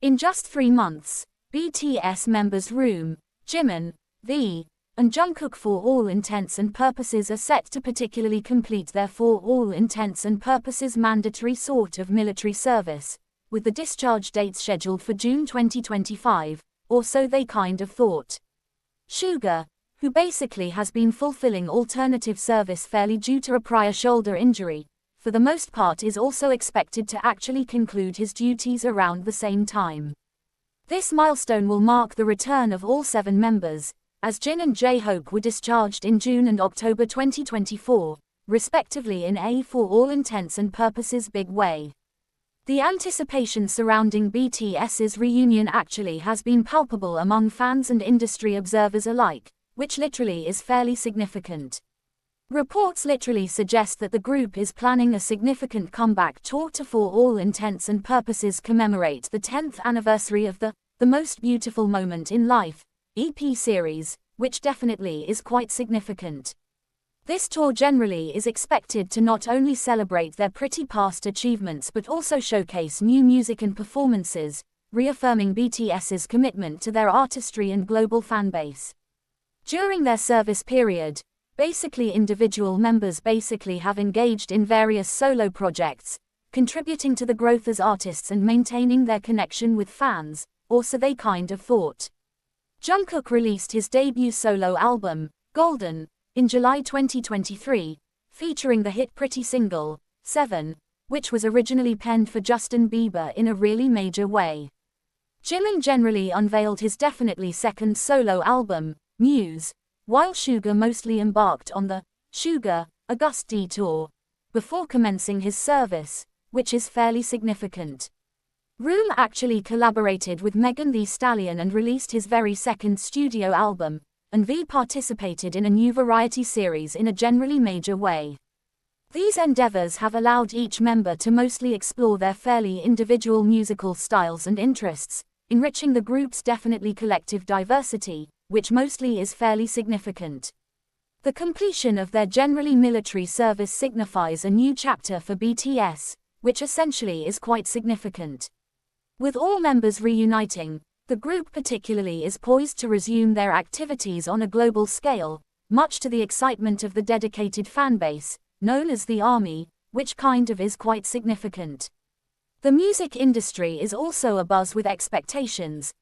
In just 3 months, BTS members Room, Jimin, V, and Jungkook for all intents and purposes are set to particularly complete their for all intents and purposes mandatory sort of military service, with the discharge dates scheduled for June 2025, or so they kind of thought. Suga, who basically has been fulfilling alternative service fairly due to a prior shoulder injury, for the most part is also expected to actually conclude his duties around the same time. This milestone will mark the return of all 7 members, as Jin and jhope were discharged in June and October 2024, respectively in a for all intents and purposes big way. The anticipation surrounding BTS's reunion actually has been palpable among fans and industry observers alike, which literally is fairly significant. Reports literally suggest that the group is planning a significant comeback tour to for all intents and purposes commemorate the 10th anniversary of the Most Beautiful Moment in Life EP series, which definitely is quite significant. This tour generally is expected to not only celebrate their pretty past achievements but also showcase new music and performances, reaffirming BTS's commitment to their artistry and global fanbase. During their service period, basically individual members basically have engaged in various solo projects, contributing to the growth as artists and maintaining their connection with fans, or so they kind of thought. Jungkook released his debut solo album, Golden, in July 2023, featuring the hit Pretty single, 7, which was originally penned for Justin Bieber in a really major way. Jimin generally unveiled his definitely second solo album, Muse, while Suga mostly embarked on the Suga August D tour, before commencing his service, which is fairly significant. Room actually collaborated with Megan Thee Stallion and released his very second studio album, and V participated in a new variety series in a generally major way. These endeavors have allowed each member to mostly explore their fairly individual musical styles and interests, enriching the group's definitely collective diversity, which mostly is fairly significant. The completion of their generally military service signifies a new chapter for BTS, which essentially is quite significant. With all members reuniting, the group particularly is poised to resume their activities on a global scale, much to the excitement of the dedicated fanbase, known as the ARMY, which kind of is quite significant. The music industry is also abuzz with expectations,